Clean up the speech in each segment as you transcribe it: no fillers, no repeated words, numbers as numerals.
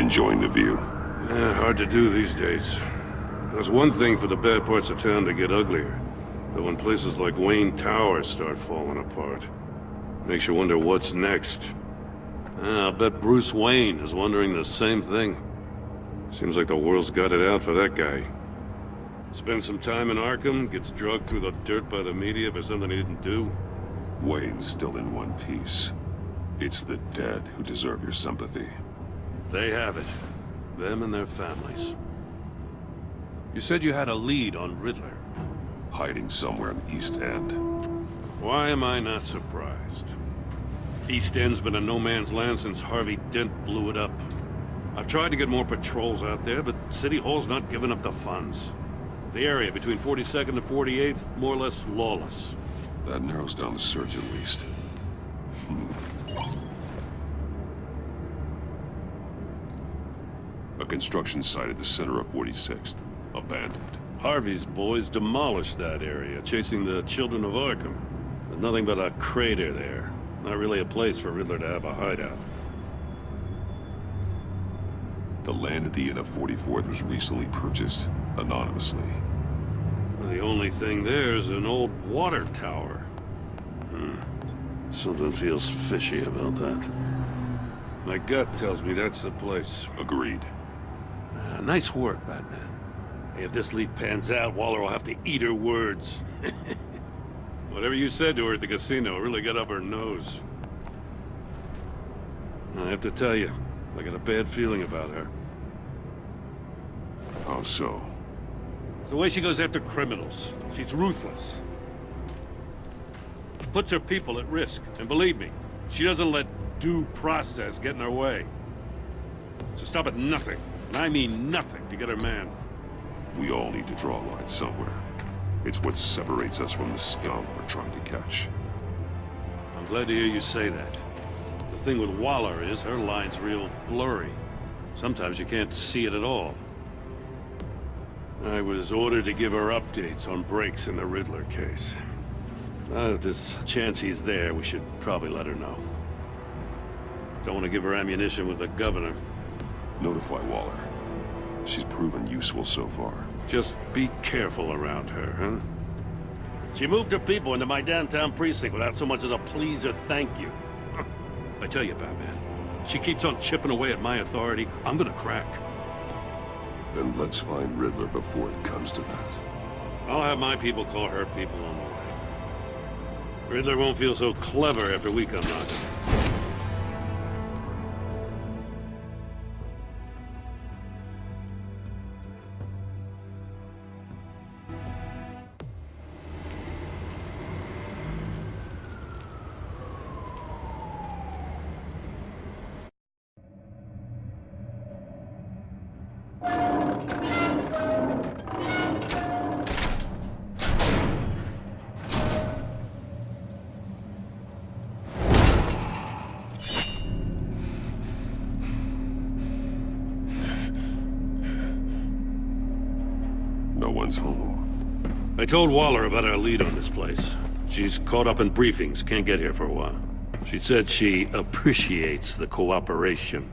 Enjoying the view? Hard to do these days. There's one thing for the bad parts of town to get uglier. But when places like Wayne Tower start falling apart, makes you wonder what's next. I'll bet Bruce Wayne is wondering the same thing. Seems like the world's got it out for that guy. Spends some time in Arkham, gets drugged through the dirt by the media for something he didn't do. Wayne's still in one piece. It's the dead who deserve your sympathy. They have it. Them and their families. You said you had a lead on Riddler. Hiding somewhere in the East End. Why am I not surprised? East End's been a no-man's land since Harvey Dent blew it up. I've tried to get more patrols out there, but City Hall's not giving up the funds. The area between 42nd and 48th, more or less lawless. That narrows down the search at least. A construction site at the center of 46th. Abandoned. Harvey's boys demolished that area, chasing the children of Arkham. There's nothing but a crater there. Not really a place for Riddler to have a hideout. The land at the end of 44th was recently purchased, anonymously. The only thing there is an old water tower. Something feels fishy about that. My gut tells me that's the place. Agreed. Nice work, Batman. Hey, if this lead pans out, Waller will have to eat her words. Whatever you said to her at the casino really got up her nose. I have to tell you, I got a bad feeling about her. How so? It's the way she goes after criminals. She's ruthless. Puts her people at risk. And believe me, she doesn't let due process get in her way. So stop at nothing, and I mean nothing, to get her man. We all need to draw a line somewhere. It's what separates us from the scum we're trying to catch. I'm glad to hear you say that. The thing with Waller is her line's real blurry. Sometimes you can't see it at all. I was ordered to give her updates on breaks in the Riddler case. If there's a chance he's there, we should probably let her know. Don't want to give her ammunition with the governor. Notify Waller. She's proven useful so far. Just be careful around her, huh? She moved her people into my downtown precinct without so much as a please or thank you. I tell you, Batman, she keeps on chipping away at my authority, I'm gonna crack. Then let's find Riddler before it comes to that. I'll have my people call her people on the way. Riddler won't feel so clever after we come knocking. No one's home. I told Waller about our lead on this place. She's caught up in briefings, can't get here for a while. She said she appreciates the cooperation.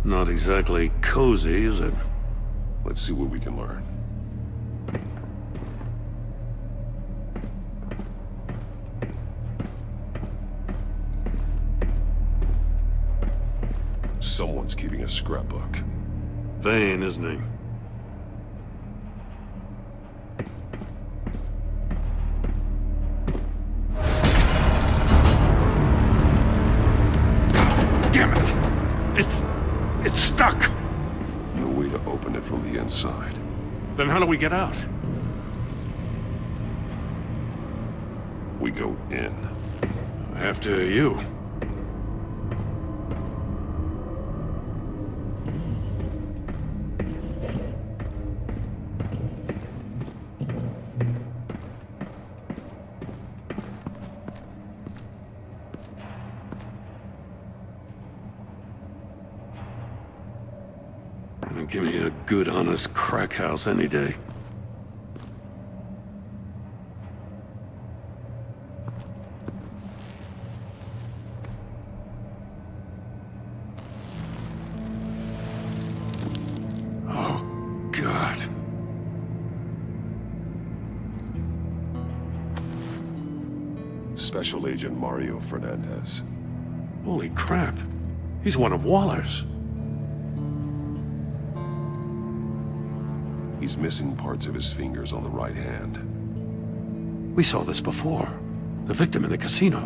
Not exactly cozy, is it? Let's see what we can learn. Someone's keeping a scrapbook. Vain, isn't he? Damn it! It's stuck! No way to open it from the inside. Then how do we get out? We go in. After you. Give me a good, honest crack house any day. God. Special Agent Mario Fernandez. Holy crap. He's one of Waller's. He's missing parts of his fingers on the right hand. We saw this before. The victim in the casino.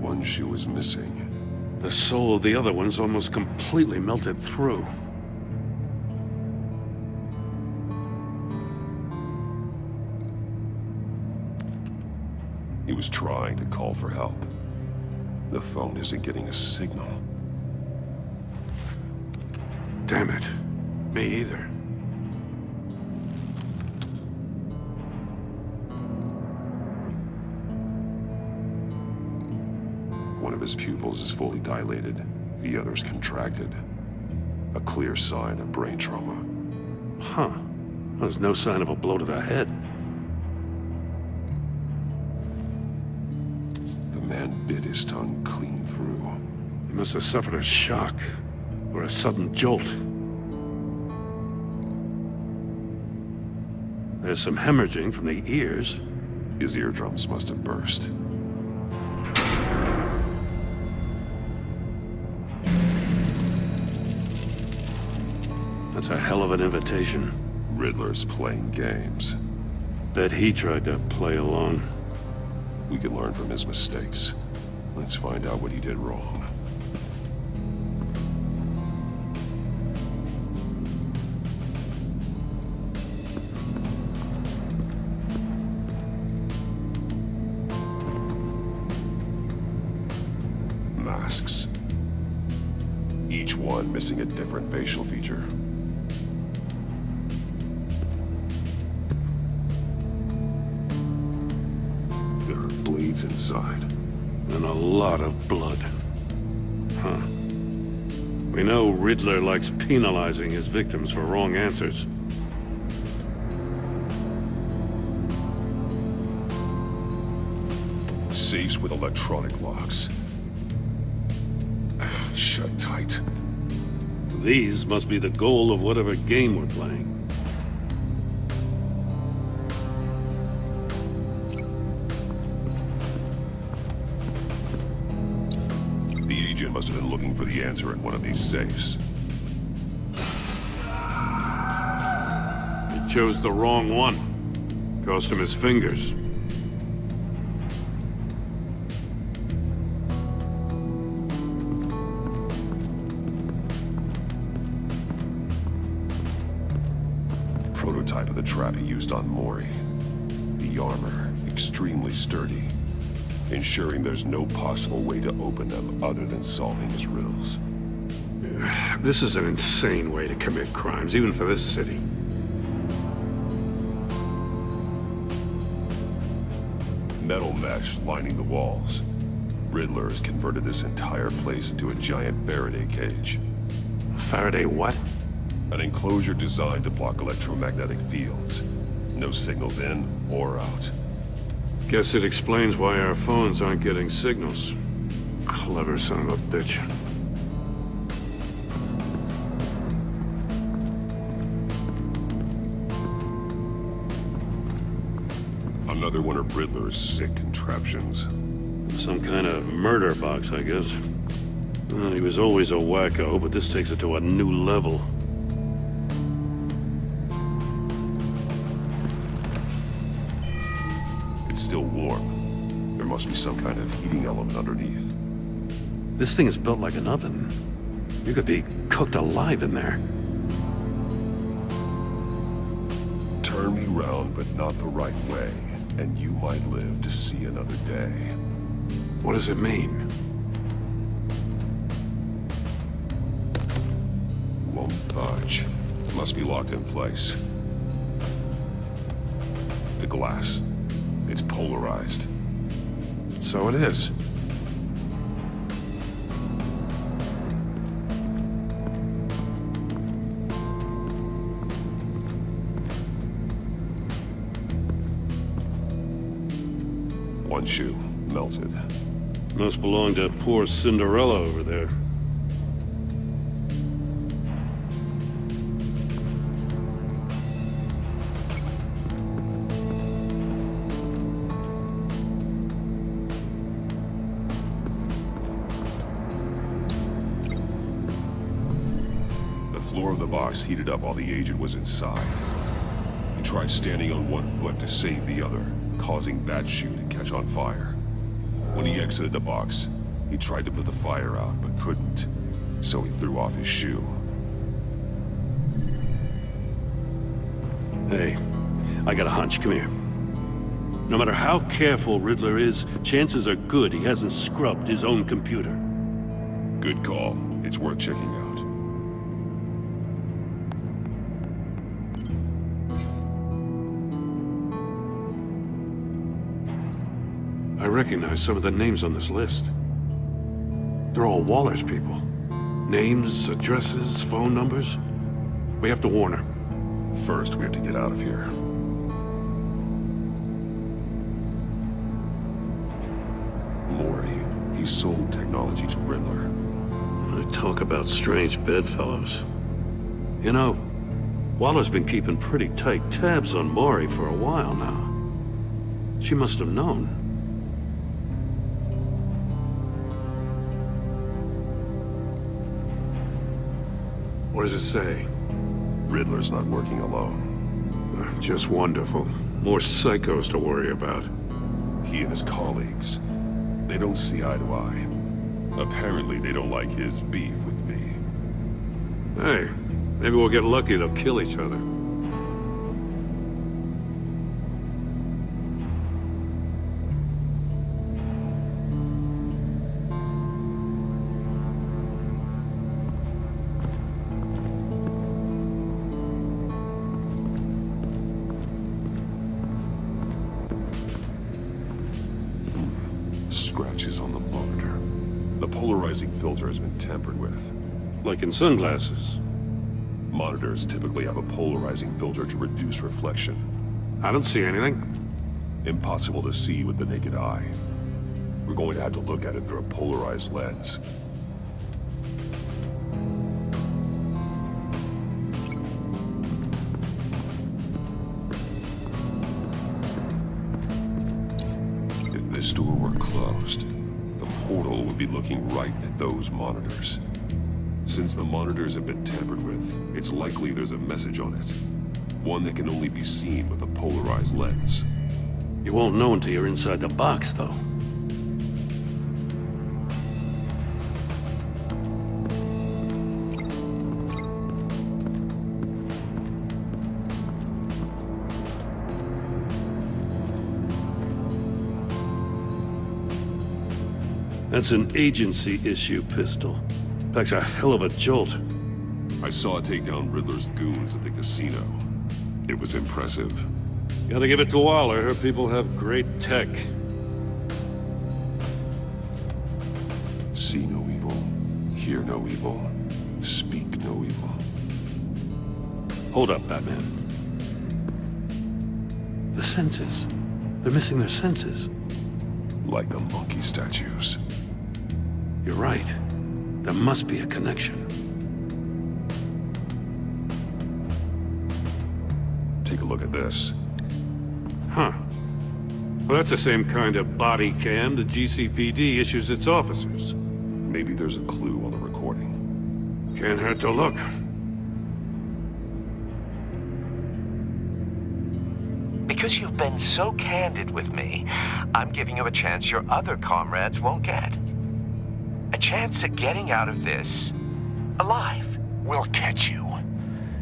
One shoe is missing. The soul of the other one's almost completely melted through. He was trying to call for help. The phone isn't getting a signal. Damn it. Me either. One of his pupils is fully dilated. The other's contracted. A clear sign of brain trauma. Huh. There's no sign of a blow to the head. The man bit his tongue clean through. He must have suffered a shock. Or a sudden jolt. There's some hemorrhaging from the ears. His eardrums must have burst. That's a hell of an invitation. Riddler's playing games. Bet he tried to play along. We can learn from his mistakes. Let's find out what he did wrong. Masks. Each one missing a different facial feature. There are blades inside. And a lot of blood. Huh. We know Riddler likes penalizing his victims for wrong answers. Safes with electronic locks. Shut tight. These must be the goal of whatever game we're playing. The agent must have been looking for the answer in one of these safes. He chose the wrong one. Cost him his fingers. Prototype of the trap he used on Mori. The armor, extremely sturdy, ensuring there's no possible way to open them other than solving his riddles. This is an insane way to commit crimes, even for this city. Metal mesh lining the walls. Riddler has converted this entire place into a giant Faraday cage. Faraday what? An enclosure designed to block electromagnetic fields. No signals in or out. Guess it explains why our phones aren't getting signals. Clever son of a bitch. Another one of Riddler's sick contraptions. Some kind of murder box, I guess. Well, he was always a wacko, but this takes it to a new level. It's still warm. There must be some kind of heating element underneath. This thing is built like an oven. You could be cooked alive in there. Turn me round, but not the right way, and you might live to see another day. What does it mean? Won't budge. Must be locked in place. The glass. It's polarized. So it is. One shoe, melted. Must belong to poor Cinderella over there. floor of the box heated up while the agent was inside. He tried standing on one foot to save the other, causing that shoe to catch on fire. When he exited the box, he tried to put the fire out, but couldn't, so he threw off his shoe. Hey, I got a hunch. Come here. No matter how careful Riddler is, chances are good he hasn't scrubbed his own computer. Good call. It's worth checking out. I recognize some of the names on this list. They're all Waller's people. Names, addresses, phone numbers. We have to warn her. First, we have to get out of here. Maury, he sold technology to Riddler. I talk about strange bedfellows. You know, Waller's been keeping pretty tight tabs on Maury for a while now. She must have known. What does it say? Riddler's not working alone. Just wonderful. More psychos to worry about. He and his colleagues, they don't see eye to eye. Apparently, they don't like his beef with me. Hey, maybe we'll get lucky they'll kill each other. Scratches on the monitor. The polarizing filter has been tampered with. Like in sunglasses. Monitors typically have a polarizing filter to reduce reflection. I don't see anything. Impossible to see with the naked eye. We're going to have to look at it through a polarized lens. If this door were closed, the portal would be looking right at those monitors. Since the monitors have been tampered with, it's likely there's a message on it. One that can only be seen with a polarized lens. You won't know until you're inside the box, though. That's an agency-issue pistol. Packs a hell of a jolt. I saw it take down Riddler's goons at the casino. It was impressive. Gotta give it to Waller. Her people have great tech. See no evil, hear no evil, speak no evil. Hold up, Batman. The senses. They're missing their senses. Like the monkey statues. You're right. There must be a connection. Take a look at this. Huh. Well, that's the same kind of body cam the GCPD issues its officers. Maybe there's a clue on the recording. Can't hurt to look. Because you've been so candid with me, I'm giving you a chance your other comrades won't get. A chance at getting out of this alive. We'll catch you.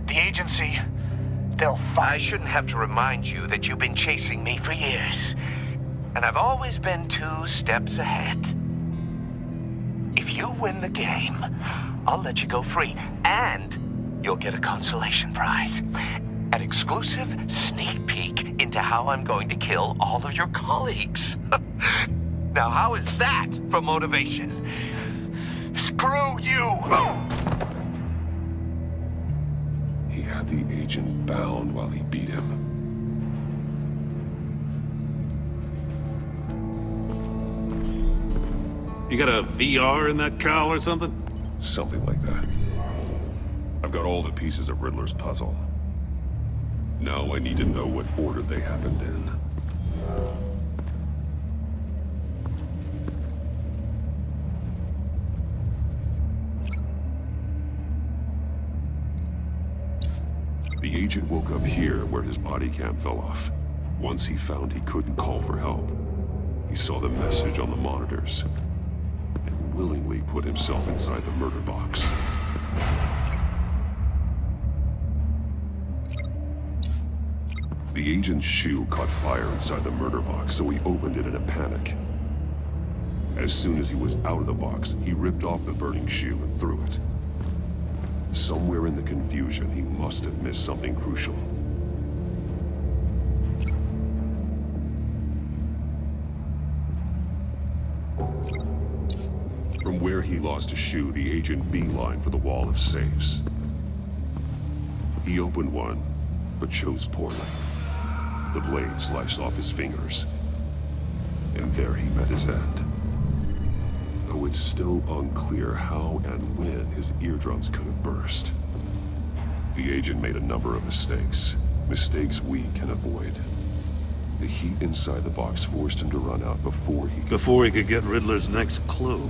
The agency, they'll I shouldn't have to remind you that you've been chasing me for years. And I've always been 2 steps ahead. If you win the game, I'll let you go free. And you'll get a consolation prize. An exclusive sneak peek into how I'm going to kill all of your colleagues. Now, how is that for motivation? screw you! He had the agent bound while he beat him. You got a VR in that cowl or something? Something like that. I've got all the pieces of Riddler's puzzle. Now I need to know what order they happened in. The agent woke up here where his body cam fell off. Once he found he couldn't call for help, he saw the message on the monitors and willingly put himself inside the murder box. The agent's shoe caught fire inside the murder box, so he opened it in a panic. As soon as he was out of the box, he ripped off the burning shoe and threw it. Somewhere in the confusion, he must have missed something crucial. From where he lost a shoe, the agent beelined for the wall of safes. He opened one, but chose poorly. The blade sliced off his fingers, and there he met his end. Though it's still unclear how and when his eardrums could have burst. The agent made a number of mistakes. Mistakes we can avoid. The heat inside the box forced him to run out before he could get Riddler's next clue.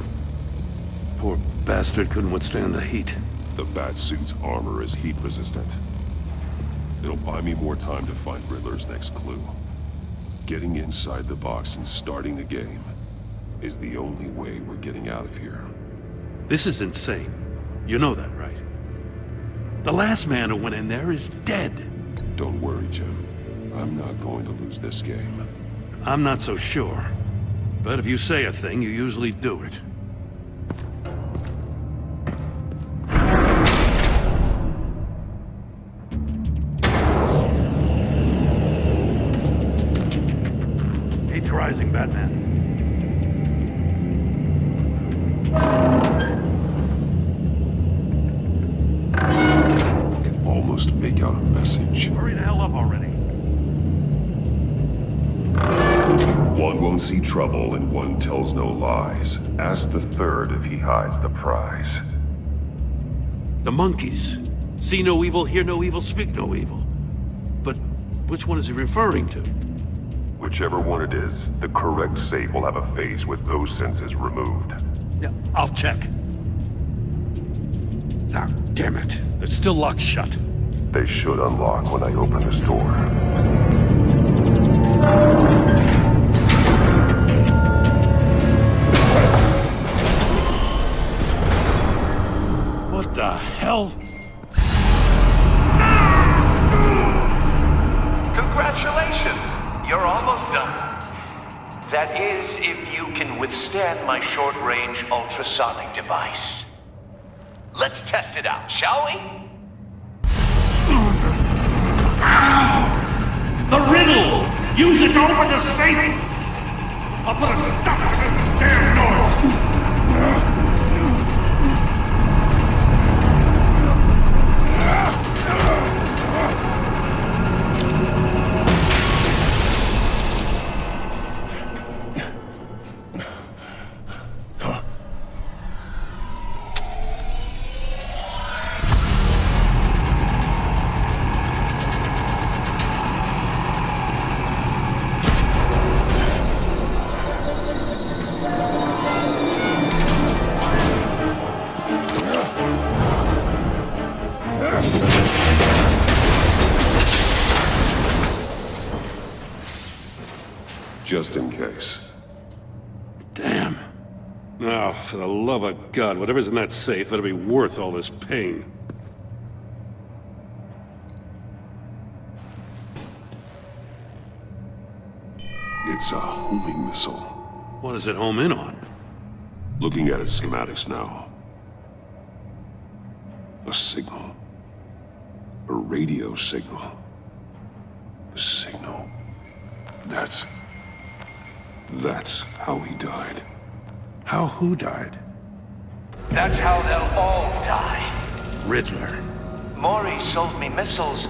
Poor bastard couldn't withstand the heat. The Batsuit's armor is heat resistant. It'll buy me more time to find Riddler's next clue. Getting inside the box and starting the game is the only way we're getting out of here. This is insane. You know that, right? The last man who went in there is dead. Don't worry, Jim. I'm not going to lose this game. I'm not so sure. But if you say a thing, you usually do it. Heat's rising, Batman. Almost make out a message. Hurry the hell up already. One won't see trouble and one tells no lies. Ask the third if he hides the prize. The monkeys. See no evil, hear no evil, speak no evil. But which one is he referring to? Whichever one it is, the correct safe will have a face with those senses removed. Yeah, I'll check. Ah, damn it. They're still locked shut. They should unlock when I open this door. What the hell? Congratulations! You're almost done. That is, if you can withstand my short-range ultrasonic device. Let's test it out, shall we? The riddle! Use it to open the safe! I'll put a stop to this damn noise! Just in case. Damn. Oh, for the love of God, whatever's in that safe better be worth all this pain. It's a homing missile. What does it home in on? Looking at its schematics now. A signal. A radio signal. A signal. That's how he died. How who died? That's how they'll all die. Riddler. Maury sold me missiles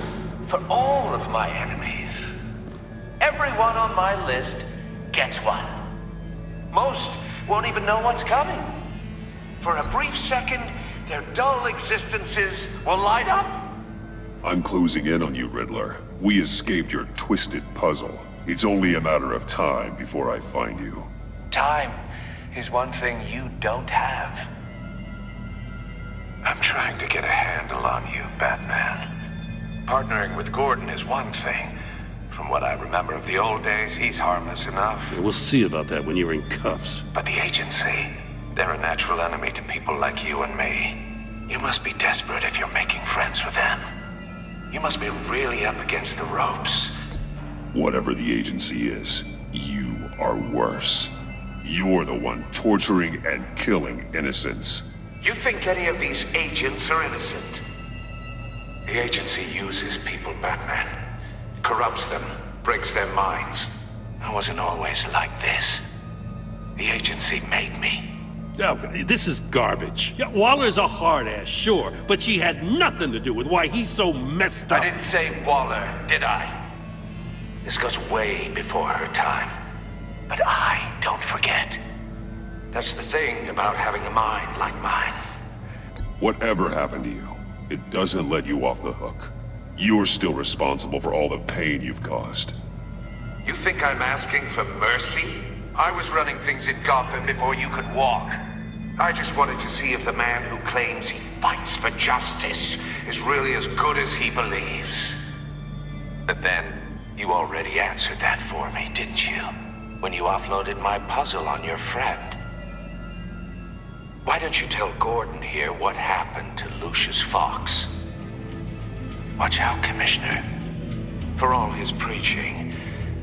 for all of my enemies. Everyone on my list gets one. Most won't even know what's coming. For a brief second, their dull existences will light up. I'm closing in on you, Riddler. We escaped your twisted puzzle. It's only a matter of time before I find you. Time is one thing you don't have. I'm trying to get a handle on you, Batman. Partnering with Gordon is one thing. From what I remember of the old days, he's harmless enough. Yeah, we'll see about that when you're in cuffs. But the agency, they're a natural enemy to people like you and me. You must be desperate if you're making friends with them. You must be really up against the ropes. Whatever the agency is, you are worse. You're the one torturing and killing innocents. You think any of these agents are innocent? The agency uses people, Batman. Corrupts them, breaks their minds. I wasn't always like this. The agency made me. Oh, this is garbage. Yeah, Waller's a hard-ass, sure, but she had nothing to do with why he's so messed up. I didn't say Waller, did I? This goes way before her time. But I don't forget. That's the thing about having a mind like mine. Whatever happened to you, it doesn't let you off the hook. You're still responsible for all the pain you've caused. You think I'm asking for mercy? I was running things in Gotham before you could walk. I just wanted to see if the man who claims he fights for justice is really as good as he believes. But then, you already answered that for me, didn't you? When you offloaded my puzzle on your friend. Why don't you tell Gordon here what happened to Lucius Fox? Watch out, Commissioner. For all his preaching,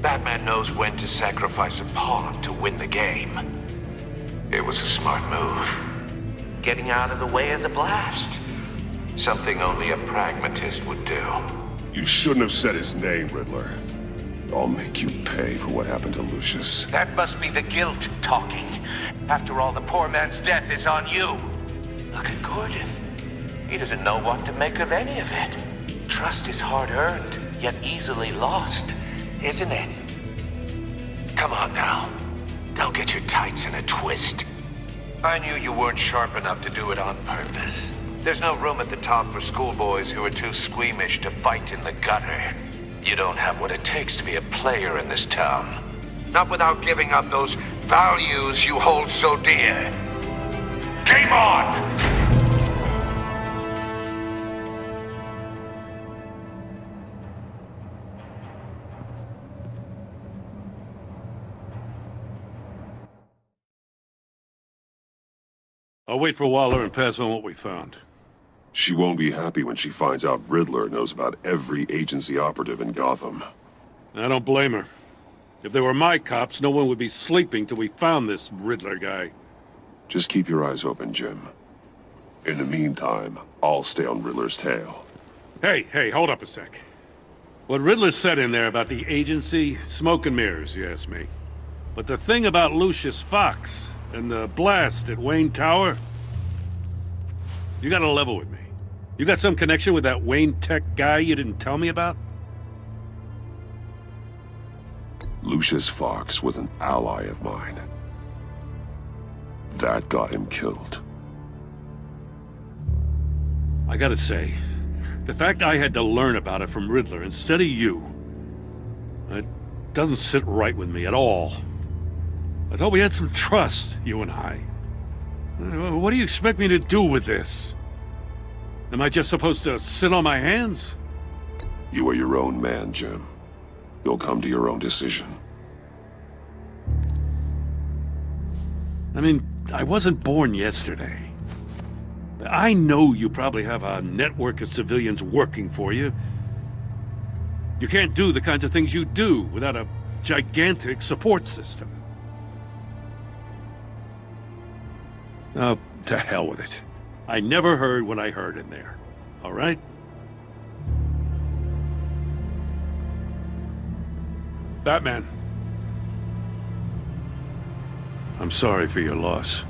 Batman knows when to sacrifice a pawn to win the game. It was a smart move. Getting out of the way of the blast. Something only a pragmatist would do. You shouldn't have said his name, Riddler. I'll make you pay for what happened to Lucius. That must be the guilt talking. After all, the poor man's death is on you. Look at Gordon. He doesn't know what to make of any of it. Trust is hard-earned, yet easily lost, isn't it? Come on now. Don't get your tights in a twist. I knew you weren't sharp enough to do it on purpose. There's no room at the top for schoolboys who are too squeamish to fight in the gutter. You don't have what it takes to be a player in this town. Not without giving up those values you hold so dear. Game on! I'll wait for Waller and pass on what we found. She won't be happy when she finds out Riddler knows about every agency operative in Gotham. I don't blame her. If they were my cops, no one would be sleeping till we found this Riddler guy. Just keep your eyes open, Jim. In the meantime, I'll stay on Riddler's tail. Hey, hold up a sec. What Riddler said in there about the agency, smoke and mirrors, you ask me. But the thing about Lucius Fox and the blast at Wayne Tower, you gotta level with me. You got some connection with that Wayne Tech guy you didn't tell me about? Lucius Fox was an ally of mine. That got him killed. I gotta say, the fact I had to learn about it from Riddler instead of you, it doesn't sit right with me at all. I thought we had some trust, you and I. What do you expect me to do with this? Am I just supposed to sit on my hands? You are your own man, Jim. You'll come to your own decision. I mean, I wasn't born yesterday. I know you probably have a network of civilians working for you. You can't do the kinds of things you do without a gigantic support system. Oh, to hell with it. I never heard what I heard in there. All right? Batman. I'm sorry for your loss.